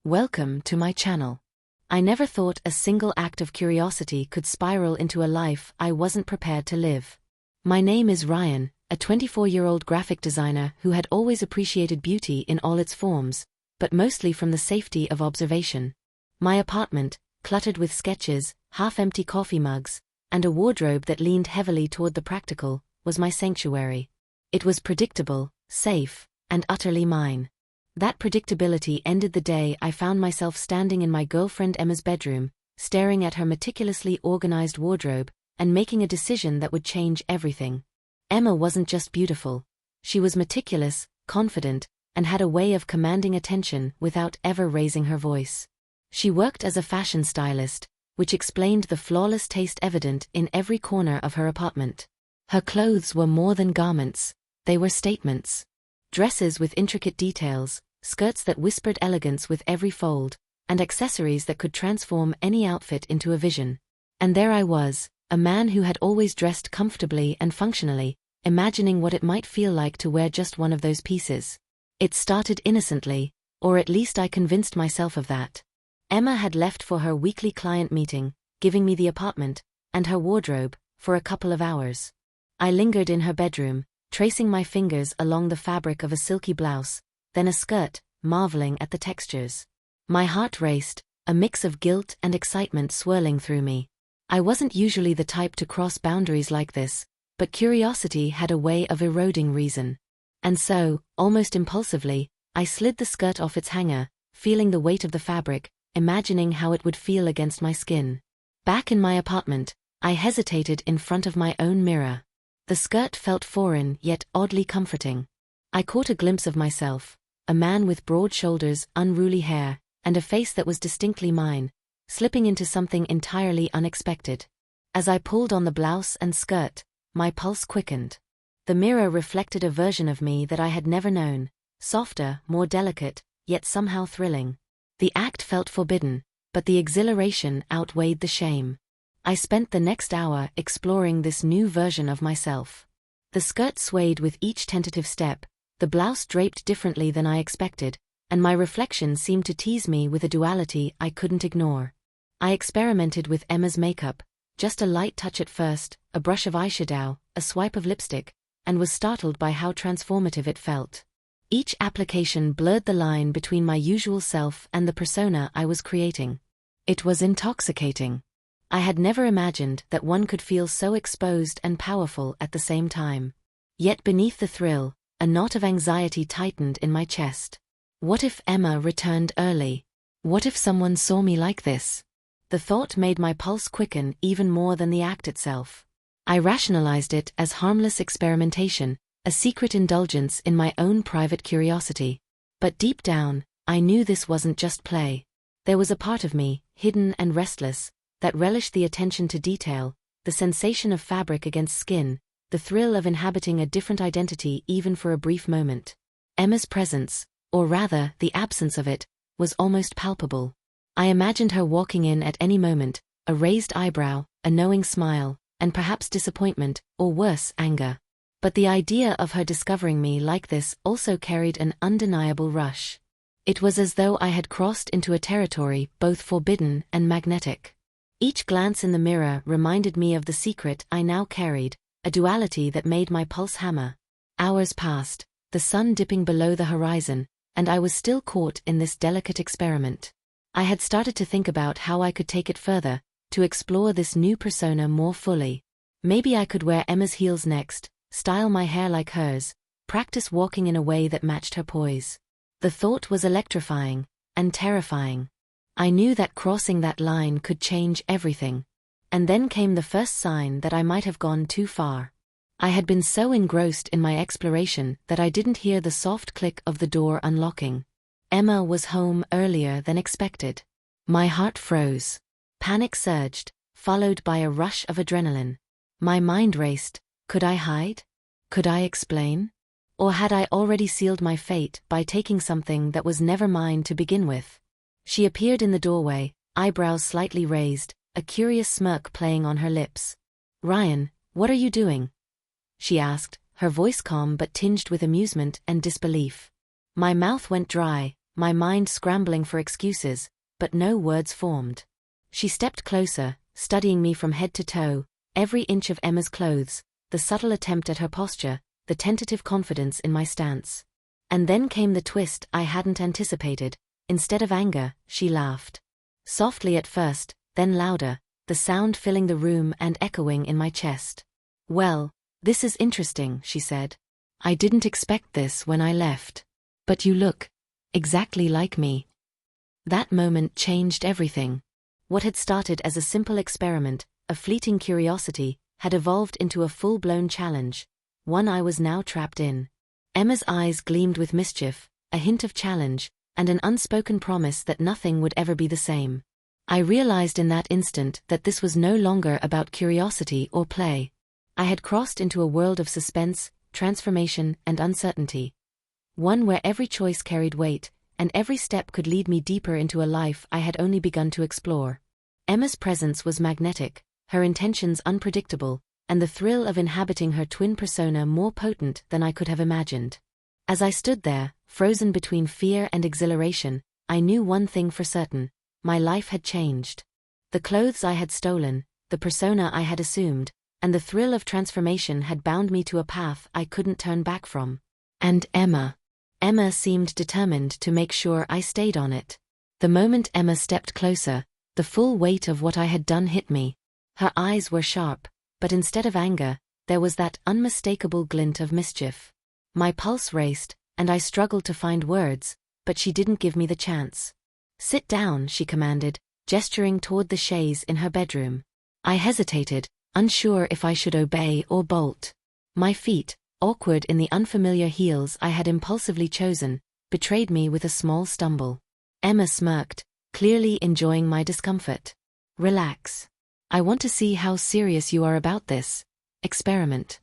Welcome to my channel. I never thought a single act of curiosity could spiral into a life I wasn't prepared to live. My name is Ryan, a 24-year-old graphic designer who had always appreciated beauty in all its forms, but mostly from the safety of observation. My apartment, cluttered with sketches, half-empty coffee mugs, and a wardrobe that leaned heavily toward the practical, was my sanctuary. It was predictable, safe, and utterly mine. That predictability ended the day I found myself standing in my girlfriend Emma's bedroom, staring at her meticulously organized wardrobe, and making a decision that would change everything. Emma wasn't just beautiful. She was meticulous, confident, and had a way of commanding attention without ever raising her voice. She worked as a fashion stylist, which explained the flawless taste evident in every corner of her apartment. Her clothes were more than garments, they were statements. Dresses with intricate details, skirts that whispered elegance with every fold, and accessories that could transform any outfit into a vision. And there I was, a man who had always dressed comfortably and functionally, imagining what it might feel like to wear just one of those pieces. It started innocently, or at least I convinced myself of that. Emma had left for her weekly client meeting, giving me the apartment, and her wardrobe, for a couple of hours. I lingered in her bedroom, tracing my fingers along the fabric of a silky blouse, then a skirt, marveling at the textures. My heart raced, a mix of guilt and excitement swirling through me. I wasn't usually the type to cross boundaries like this, but curiosity had a way of eroding reason. And so, almost impulsively, I slid the skirt off its hanger, feeling the weight of the fabric, imagining how it would feel against my skin. Back in my apartment, I hesitated in front of my own mirror. The skirt felt foreign yet oddly comforting. I caught a glimpse of myself, a man with broad shoulders, unruly hair, and a face that was distinctly mine, slipping into something entirely unexpected. As I pulled on the blouse and skirt, my pulse quickened. The mirror reflected a version of me that I had never known, softer, more delicate, yet somehow thrilling. The act felt forbidden, but the exhilaration outweighed the shame. I spent the next hour exploring this new version of myself. The skirt swayed with each tentative step, the blouse draped differently than I expected, and my reflection seemed to tease me with a duality I couldn't ignore. I experimented with Emma's makeup, just a light touch at first, a brush of eyeshadow, a swipe of lipstick, and was startled by how transformative it felt. Each application blurred the line between my usual self and the persona I was creating. It was intoxicating. I had never imagined that one could feel so exposed and powerful at the same time. Yet beneath the thrill, a knot of anxiety tightened in my chest. What if Emma returned early? What if someone saw me like this? The thought made my pulse quicken even more than the act itself. I rationalized it as harmless experimentation, a secret indulgence in my own private curiosity. But deep down, I knew this wasn't just play. There was a part of me, hidden and restless, that relished the attention to detail, the sensation of fabric against skin, the thrill of inhabiting a different identity even for a brief moment. Emma's presence, or rather the absence of it, was almost palpable. I imagined her walking in at any moment, a raised eyebrow, a knowing smile, and perhaps disappointment, or worse, anger. But the idea of her discovering me like this also carried an undeniable rush. It was as though I had crossed into a territory both forbidden and magnetic. Each glance in the mirror reminded me of the secret I now carried, a duality that made my pulse hammer. Hours passed, the sun dipping below the horizon, and I was still caught in this delicate experiment. I had started to think about how I could take it further, to explore this new persona more fully. Maybe I could wear Emma's heels next, style my hair like hers, practice walking in a way that matched her poise. The thought was electrifying, and terrifying. I knew that crossing that line could change everything. And then came the first sign that I might have gone too far. I had been so engrossed in my exploration that I didn't hear the soft click of the door unlocking. Emma was home earlier than expected. My heart froze. Panic surged, followed by a rush of adrenaline. My mind raced. Could I hide? Could I explain? Or had I already sealed my fate by taking something that was never mine to begin with? She appeared in the doorway, eyebrows slightly raised, a curious smirk playing on her lips. "Ryan, what are you doing?" she asked, her voice calm but tinged with amusement and disbelief. My mouth went dry, my mind scrambling for excuses, but no words formed. She stepped closer, studying me from head to toe, every inch of Emma's clothes, the subtle attempt at her posture, the tentative confidence in my stance. And then came the twist I hadn't anticipated. Instead of anger, she laughed. Softly at first, then louder, the sound filling the room and echoing in my chest. "Well, this is interesting," she said. "I didn't expect this when I left. But you look exactly like me." That moment changed everything. What had started as a simple experiment, a fleeting curiosity, had evolved into a full-blown challenge, one I was now trapped in. Emma's eyes gleamed with mischief, a hint of challenge, and an unspoken promise that nothing would ever be the same. I realized in that instant that this was no longer about curiosity or play. I had crossed into a world of suspense, transformation, and uncertainty. One where every choice carried weight, and every step could lead me deeper into a life I had only begun to explore. Emma's presence was magnetic, her intentions unpredictable, and the thrill of inhabiting her twin persona more potent than I could have imagined. As I stood there, frozen between fear and exhilaration, I knew one thing for certain: my life had changed. The clothes I had stolen, the persona I had assumed, and the thrill of transformation had bound me to a path I couldn't turn back from. And Emma seemed determined to make sure I stayed on it. The moment Emma stepped closer, the full weight of what I had done hit me. Her eyes were sharp, but instead of anger, there was that unmistakable glint of mischief. My pulse raced, and I struggled to find words, but she didn't give me the chance. "Sit down," she commanded, gesturing toward the chaise in her bedroom. I hesitated, unsure if I should obey or bolt. My feet, awkward in the unfamiliar heels I had impulsively chosen, betrayed me with a small stumble. Emma smirked, clearly enjoying my discomfort. "Relax. I want to see how serious you are about this experiment."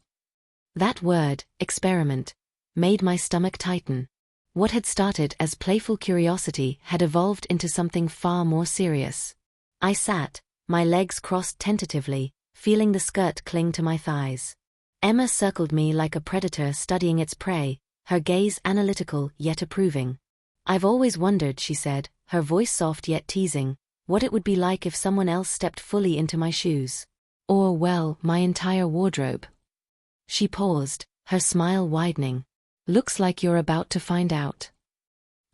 That word, experiment, made my stomach tighten. What had started as playful curiosity had evolved into something far more serious. I sat, my legs crossed tentatively, feeling the skirt cling to my thighs. Emma circled me like a predator studying its prey, her gaze analytical yet approving. "I've always wondered," she said, her voice soft yet teasing, "what it would be like if someone else stepped fully into my shoes. Or, well, my entire wardrobe." She paused, her smile widening. "Looks like you're about to find out."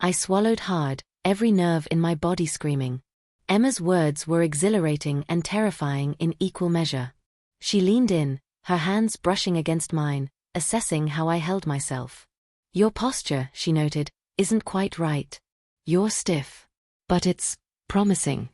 I swallowed hard, every nerve in my body screaming. Emma's words were exhilarating and terrifying in equal measure. She leaned in, her hands brushing against mine, assessing how I held myself. "Your posture," she noted, "isn't quite right. You're stiff. But it's promising."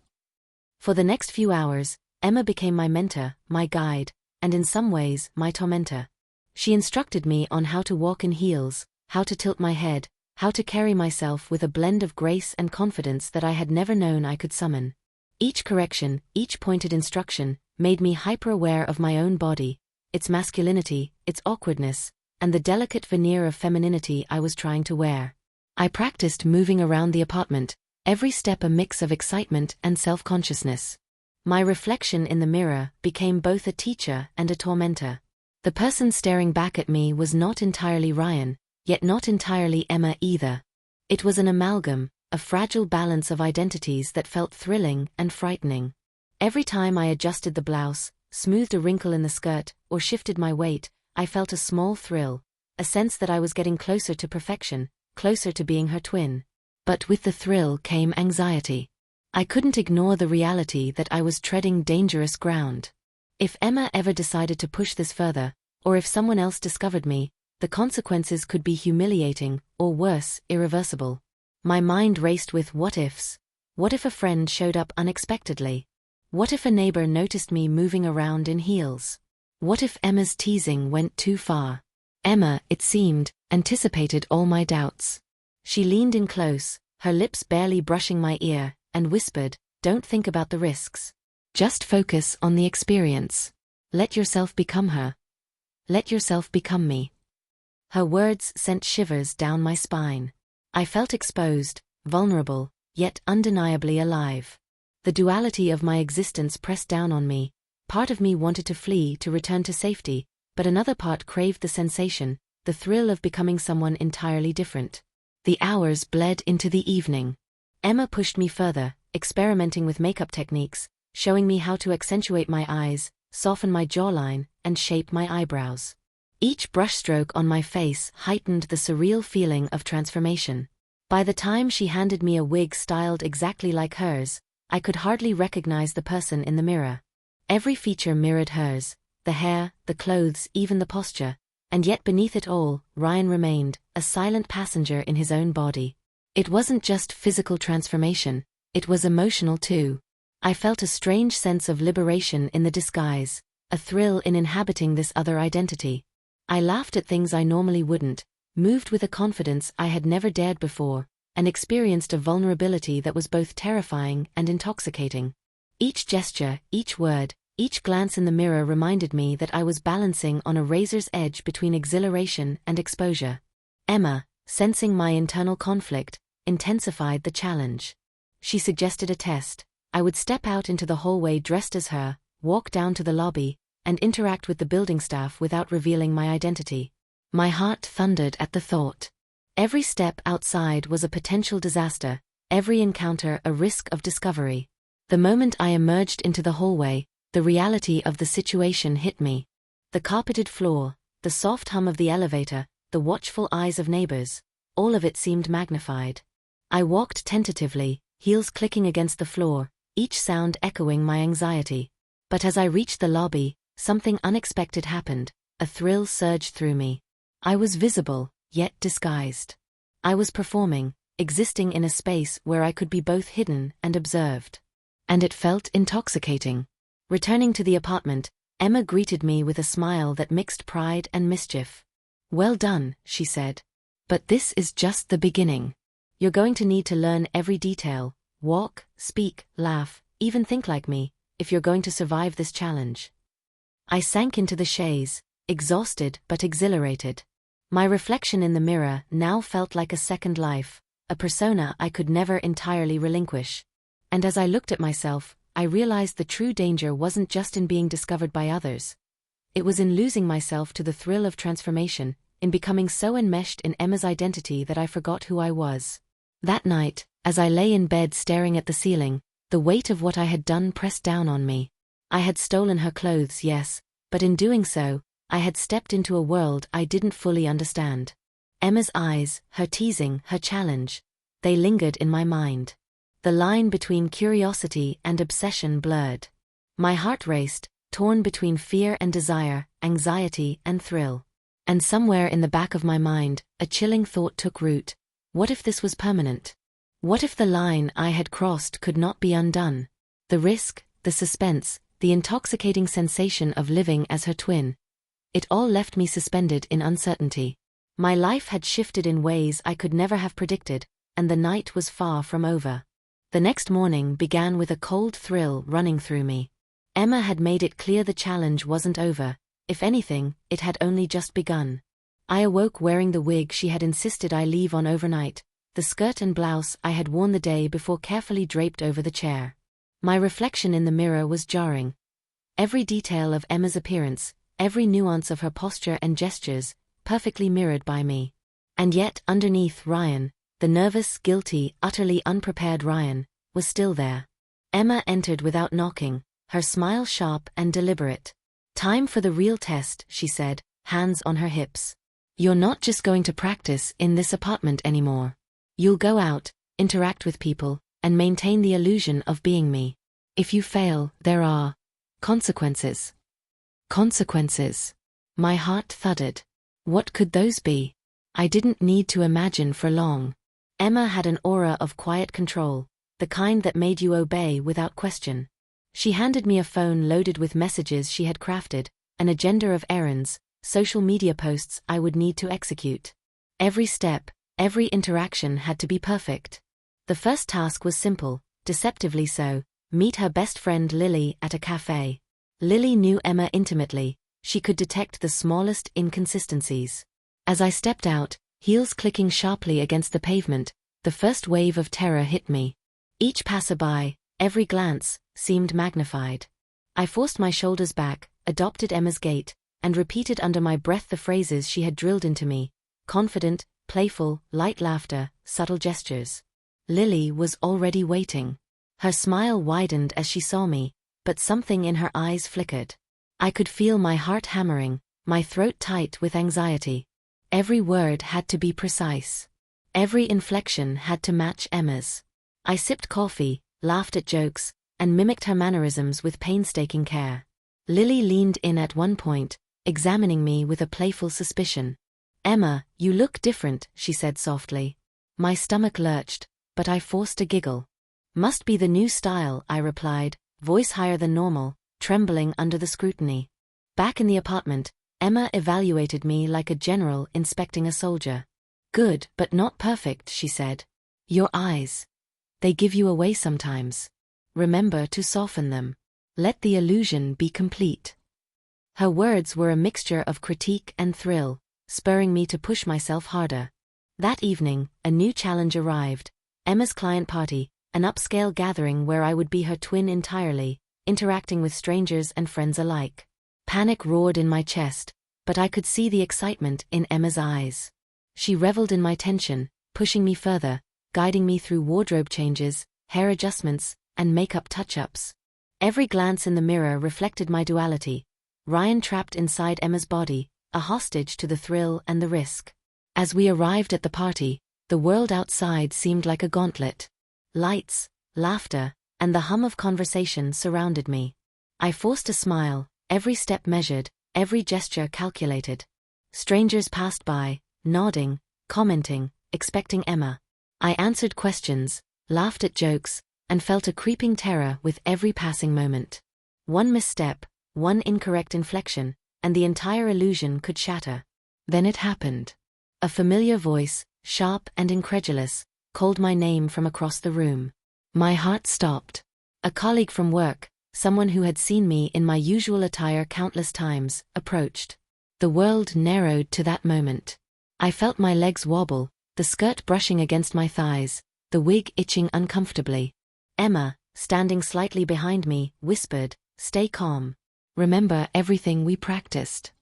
For the next few hours, Emma became my mentor, my guide, and in some ways, my tormentor. She instructed me on how to walk in heels, how to tilt my head, how to carry myself with a blend of grace and confidence that I had never known I could summon. Each correction, each pointed instruction, made me hyper-aware of my own body, its masculinity, its awkwardness, and the delicate veneer of femininity I was trying to wear. I practiced moving around the apartment, every step a mix of excitement and self-consciousness. My reflection in the mirror became both a teacher and a tormentor. The person staring back at me was not entirely Ryan, yet not entirely Emma either. It was an amalgam, a fragile balance of identities that felt thrilling and frightening. Every time I adjusted the blouse, smoothed a wrinkle in the skirt, or shifted my weight, I felt a small thrill, a sense that I was getting closer to perfection, closer to being her twin. But with the thrill came anxiety. I couldn't ignore the reality that I was treading dangerous ground. If Emma ever decided to push this further, or if someone else discovered me, the consequences could be humiliating, or worse, irreversible. My mind raced with what-ifs. What if a friend showed up unexpectedly? What if a neighbor noticed me moving around in heels? What if Emma's teasing went too far? Emma, it seemed, anticipated all my doubts. She leaned in close, her lips barely brushing my ear, and whispered, "Don't think about the risks. Just focus on the experience. Let yourself become her. Let yourself become me." Her words sent shivers down my spine. I felt exposed, vulnerable, yet undeniably alive. The duality of my existence pressed down on me. Part of me wanted to flee to return to safety, but another part craved the sensation, the thrill of becoming someone entirely different. The hours bled into the evening. Emma pushed me further, experimenting with makeup techniques, showing me how to accentuate my eyes, soften my jawline, and shape my eyebrows. Each brushstroke on my face heightened the surreal feeling of transformation. By the time she handed me a wig styled exactly like hers, I could hardly recognize the person in the mirror. Every feature mirrored hers, the hair, the clothes, even the posture, and yet beneath it all, Ryan remained, a silent passenger in his own body. It wasn't just physical transformation, it was emotional too. I felt a strange sense of liberation in the disguise, a thrill in inhabiting this other identity. I laughed at things I normally wouldn't, moved with a confidence I had never dared before, and experienced a vulnerability that was both terrifying and intoxicating. Each gesture, each word, each glance in the mirror reminded me that I was balancing on a razor's edge between exhilaration and exposure. Emma, sensing my internal conflict, intensified the challenge. She suggested a test. I would step out into the hallway dressed as her, walk down to the lobby, and interact with the building staff without revealing my identity. My heart thundered at the thought. Every step outside was a potential disaster, every encounter a risk of discovery. The moment I emerged into the hallway, the reality of the situation hit me. The carpeted floor, the soft hum of the elevator, the watchful eyes of neighbors, all of it seemed magnified. I walked tentatively, heels clicking against the floor, each sound echoing my anxiety. But as I reached the lobby, something unexpected happened. A thrill surged through me. I was visible, yet disguised. I was performing, existing in a space where I could be both hidden and observed. And it felt intoxicating. Returning to the apartment, Emma greeted me with a smile that mixed pride and mischief. "Well done," she said. "But this is just the beginning. You're going to need to learn every detail, walk, speak, laugh, even think like me, if you're going to survive this challenge." I sank into the chaise, exhausted but exhilarated. My reflection in the mirror now felt like a second life, a persona I could never entirely relinquish. And as I looked at myself, I realized the true danger wasn't just in being discovered by others. It was in losing myself to the thrill of transformation, in becoming so enmeshed in Emma's identity that I forgot who I was. That night, as I lay in bed staring at the ceiling, the weight of what I had done pressed down on me. I had stolen her clothes, yes, but in doing so, I had stepped into a world I didn't fully understand. Emma's eyes, her teasing, her challenge, they lingered in my mind. The line between curiosity and obsession blurred. My heart raced, torn between fear and desire, anxiety and thrill. And somewhere in the back of my mind, a chilling thought took root. What if this was permanent? What if the line I had crossed could not be undone? The risk, the suspense, the intoxicating sensation of living as her twin. It all left me suspended in uncertainty. My life had shifted in ways I could never have predicted, and the night was far from over. The next morning began with a cold thrill running through me. Emma had made it clear the challenge wasn't over. If anything, it had only just begun. I awoke wearing the wig she had insisted I leave on overnight, the skirt and blouse I had worn the day before carefully draped over the chair. My reflection in the mirror was jarring. Every detail of Emma's appearance, every nuance of her posture and gestures, perfectly mirrored by me. And yet, underneath Ryan, the nervous, guilty, utterly unprepared Ryan, was still there. Emma entered without knocking, her smile sharp and deliberate. "Time for the real test," she said, hands on her hips. "You're not just going to practice in this apartment anymore. You'll go out, interact with people, and maintain the illusion of being me. If you fail, there are consequences." Consequences. My heart thudded. What could those be? I didn't need to imagine for long. Emma had an aura of quiet control, the kind that made you obey without question. She handed me a phone loaded with messages she had crafted, an agenda of errands, social media posts I would need to execute. Every step, every interaction had to be perfect. The first task was simple, deceptively so: meet her best friend Lily at a cafe. Lily knew Emma intimately, she could detect the smallest inconsistencies. As I stepped out, heels clicking sharply against the pavement, the first wave of terror hit me. Each passerby, every glance, seemed magnified. I forced my shoulders back, adopted Emma's gait, and repeated under my breath the phrases she had drilled into me: confident, playful, light laughter, subtle gestures. Lily was already waiting. Her smile widened as she saw me, but something in her eyes flickered. I could feel my heart hammering, my throat tight with anxiety. Every word had to be precise. Every inflection had to match Emma's. I sipped coffee, laughed at jokes, and mimicked her mannerisms with painstaking care. Lily leaned in at one point, examining me with a playful suspicion. "Emma, you look different," she said softly. My stomach lurched, but I forced a giggle. "Must be the new style," I replied, voice higher than normal, trembling under the scrutiny. Back in the apartment, Emma evaluated me like a general inspecting a soldier. "Good, but not perfect," she said. "Your eyes. They give you away sometimes. Remember to soften them. Let the illusion be complete." Her words were a mixture of critique and thrill, spurring me to push myself harder. That evening, a new challenge arrived: Emma's client party, an upscale gathering where I would be her twin entirely, interacting with strangers and friends alike. Panic roared in my chest, but I could see the excitement in Emma's eyes. She reveled in my tension, pushing me further, guiding me through wardrobe changes, hair adjustments, and makeup touch-ups. Every glance in the mirror reflected my duality: Ryan trapped inside Emma's body, a hostage to the thrill and the risk. As we arrived at the party, the world outside seemed like a gauntlet. Lights, laughter, and the hum of conversation surrounded me. I forced a smile, every step measured, every gesture calculated. Strangers passed by, nodding, commenting, expecting Emma. I answered questions, laughed at jokes, and felt a creeping terror with every passing moment. One misstep, one incorrect inflection, and the entire illusion could shatter. Then it happened. A familiar voice, sharp and incredulous, called my name from across the room. My heart stopped. A colleague from work, someone who had seen me in my usual attire countless times, approached. The world narrowed to that moment. I felt my legs wobble, the skirt brushing against my thighs, the wig itching uncomfortably. Emma, standing slightly behind me, whispered, "Stay calm. Remember everything we practiced."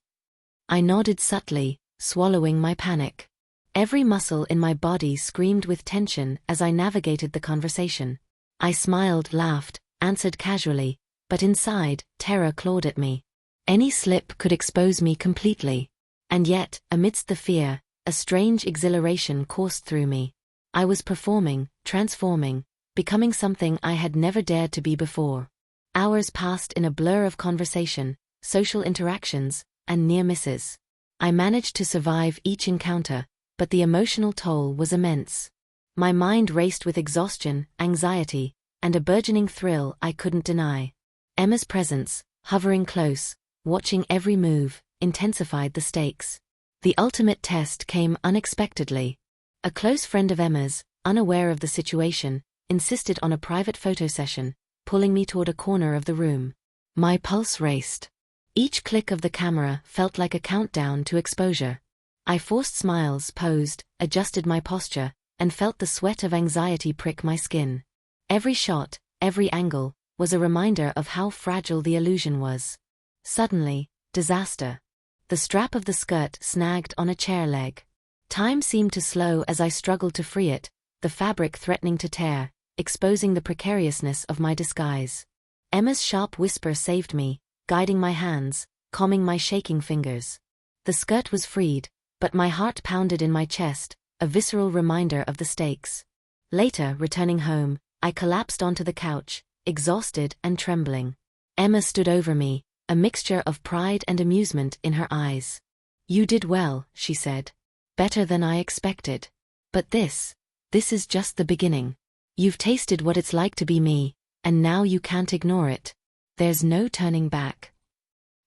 I nodded subtly, swallowing my panic. Every muscle in my body screamed with tension as I navigated the conversation. I smiled, laughed, answered casually, but inside, terror clawed at me. Any slip could expose me completely. And yet, amidst the fear, a strange exhilaration coursed through me. I was performing, transforming, becoming something I had never dared to be before. Hours passed in a blur of conversation, social interactions, and near misses. I managed to survive each encounter, but the emotional toll was immense. My mind raced with exhaustion, anxiety, and a burgeoning thrill I couldn't deny. Emma's presence, hovering close, watching every move, intensified the stakes. The ultimate test came unexpectedly. A close friend of Emma's, unaware of the situation, insisted on a private photo session, pulling me toward a corner of the room. My pulse raced. Each click of the camera felt like a countdown to exposure. I forced smiles, posed, adjusted my posture, and felt the sweat of anxiety prick my skin. Every shot, every angle, was a reminder of how fragile the illusion was. Suddenly, disaster. The strap of the skirt snagged on a chair leg. Time seemed to slow as I struggled to free it, the fabric threatening to tear, exposing the precariousness of my disguise. Emma's sharp whisper saved me, guiding my hands, calming my shaking fingers. The skirt was freed, but my heart pounded in my chest, a visceral reminder of the stakes. Later, returning home, I collapsed onto the couch, exhausted and trembling. Emma stood over me, a mixture of pride and amusement in her eyes. "You did well," she said. "Better than I expected. But this is just the beginning. You've tasted what it's like to be me, and now you can't ignore it. There's no turning back."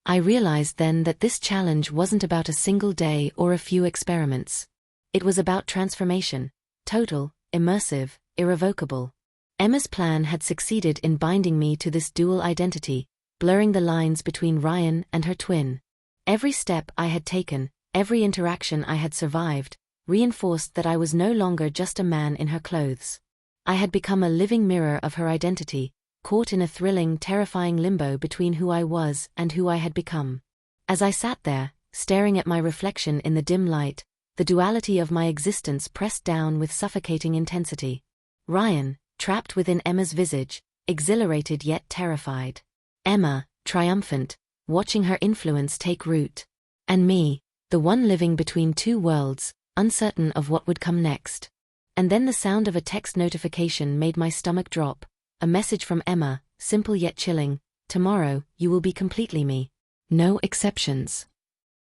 I realized then that this challenge wasn't about a single day or a few experiments. It was about transformation, total, immersive, irrevocable. Emma's plan had succeeded in binding me to this dual identity, blurring the lines between Ryan and her twin. Every step I had taken, every interaction I had survived, reinforced that I was no longer just a man in her clothes. I had become a living mirror of her identity, caught in a thrilling, terrifying limbo between who I was and who I had become. As I sat there, staring at my reflection in the dim light, the duality of my existence pressed down with suffocating intensity. Ryan, trapped within Emma's visage, exhilarated yet terrified. Emma, triumphant, watching her influence take root. And me, the one living between two worlds, uncertain of what would come next. And then the sound of a text notification made my stomach drop. A message from Emma, simple yet chilling: "Tomorrow, you will be completely me. No exceptions."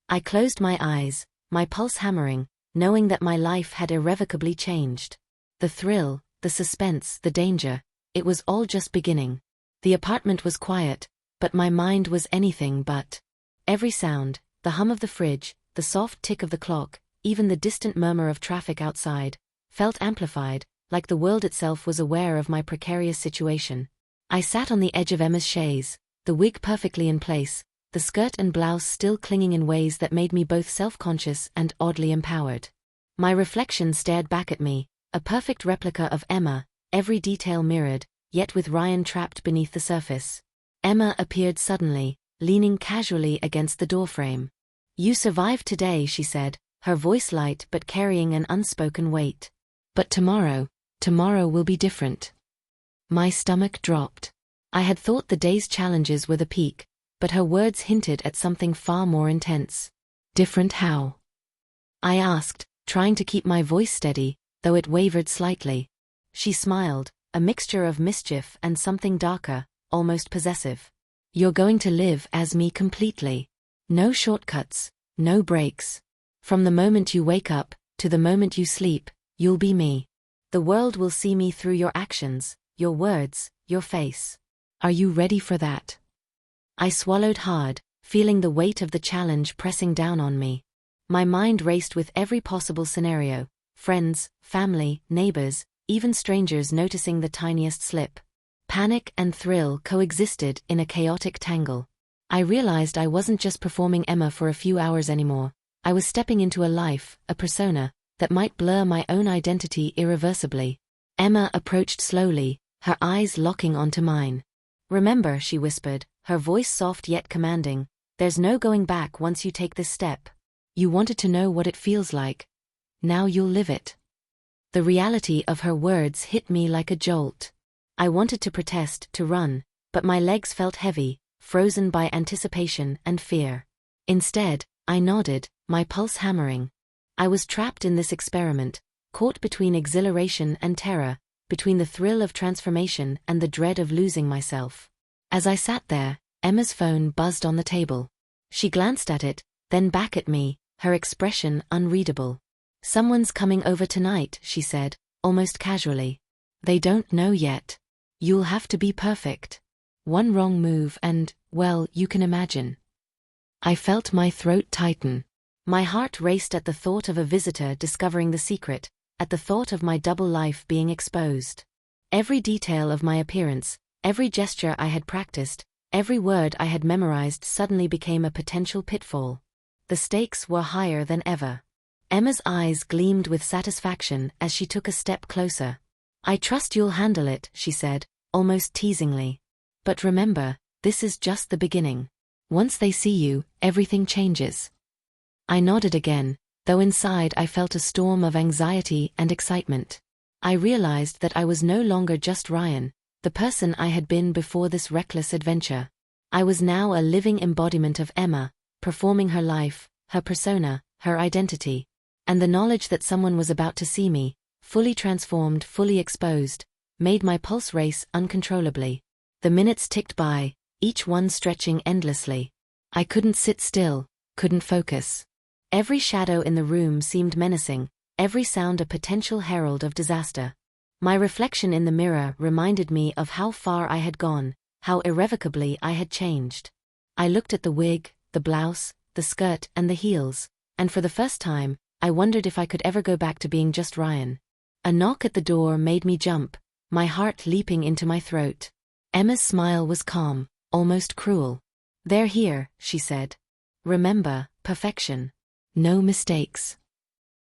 I closed my eyes, my pulse hammering, knowing that my life had irrevocably changed. The thrill, the suspense, the danger, it was all just beginning. The apartment was quiet, but my mind was anything but. Every sound, the hum of the fridge, the soft tick of the clock, even the distant murmur of traffic outside, felt amplified, like the world itself was aware of my precarious situation. I sat on the edge of Emma's chaise, the wig perfectly in place, the skirt and blouse still clinging in ways that made me both self-conscious and oddly empowered. My reflection stared back at me, a perfect replica of Emma, every detail mirrored, yet with Ryan trapped beneath the surface. Emma appeared suddenly, leaning casually against the doorframe. "You survived today," she said, her voice light but carrying an unspoken weight. "But tomorrow will be different." My stomach dropped. I had thought the day's challenges were the peak, but her words hinted at something far more intense. "Different how?" I asked, trying to keep my voice steady, though it wavered slightly. She smiled, a mixture of mischief and something darker, almost possessive. "You're going to live as me completely. No shortcuts, no breaks. From the moment you wake up, to the moment you sleep, you'll be me. The world will see me through your actions, your words, your face. Are you ready for that?" I swallowed hard, feeling the weight of the challenge pressing down on me. My mind raced with every possible scenario: friends, family, neighbors, even strangers noticing the tiniest slip. Panic and thrill coexisted in a chaotic tangle. I realized I wasn't just performing Emma for a few hours anymore. I was stepping into a life, a persona, that might blur my own identity irreversibly. Emma approached slowly, her eyes locking onto mine. "Remember," she whispered, her voice soft yet commanding, "there's no going back once you take this step. You wanted to know what it feels like. Now you'll live it." The reality of her words hit me like a jolt. I wanted to protest, to run, but my legs felt heavy, frozen by anticipation and fear. Instead, I nodded, my pulse hammering. I was trapped in this experiment, caught between exhilaration and terror, between the thrill of transformation and the dread of losing myself. As I sat there, Emma's phone buzzed on the table. She glanced at it, then back at me, her expression unreadable. "Someone's coming over tonight," she said, almost casually. "They don't know yet. You'll have to be perfect. One wrong move and, well, you can imagine." I felt my throat tighten. My heart raced at the thought of a visitor discovering the secret, at the thought of my double life being exposed. Every detail of my appearance, every gesture I had practiced, every word I had memorized suddenly became a potential pitfall. The stakes were higher than ever. Emma's eyes gleamed with satisfaction as she took a step closer. "I trust you'll handle it," she said, almost teasingly. "But remember, this is just the beginning. Once they see you, everything changes." I nodded again, though inside I felt a storm of anxiety and excitement. I realized that I was no longer just Ryan, the person I had been before this reckless adventure. I was now a living embodiment of Emma, performing her life, her persona, her identity. And the knowledge that someone was about to see me, fully transformed, fully exposed, made my pulse race uncontrollably. The minutes ticked by, each one stretching endlessly. I couldn't sit still, couldn't focus. Every shadow in the room seemed menacing, every sound a potential herald of disaster. My reflection in the mirror reminded me of how far I had gone, how irrevocably I had changed. I looked at the wig, the blouse, the skirt, and the heels, and for the first time, I wondered if I could ever go back to being just Ryan. A knock at the door made me jump, my heart leaping into my throat. Emma's smile was calm, almost cruel. "They're here," she said. "Remember, perfection. No mistakes."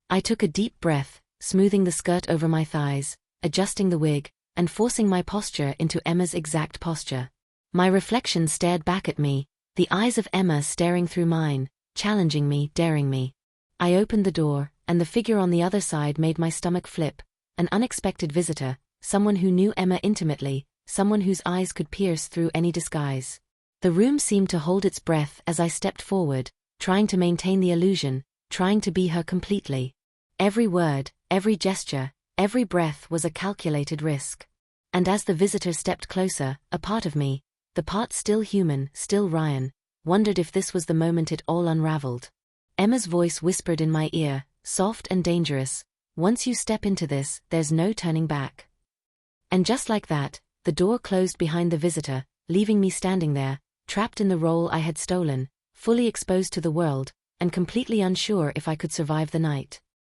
I took a deep breath, smoothing the skirt over my thighs, adjusting the wig, and forcing my posture into Emma's exact posture. My reflection stared back at me, the eyes of Emma staring through mine, challenging me, daring me. I opened the door, and the figure on the other side made my stomach flip. An unexpected visitor, someone who knew Emma intimately, someone whose eyes could pierce through any disguise. The room seemed to hold its breath as I stepped forward, trying to maintain the illusion, trying to be her completely. Every word, every gesture, every breath was a calculated risk. And as the visitor stepped closer, a part of me, the part still human, still Ryan, wondered if this was the moment it all unraveled. Emma's voice whispered in my ear, soft and dangerous, "Once you step into this, there's no turning back." And just like that, the door closed behind the visitor, leaving me standing there, trapped in the role I had stolen, fully exposed to the world, and completely unsure if I could survive the night.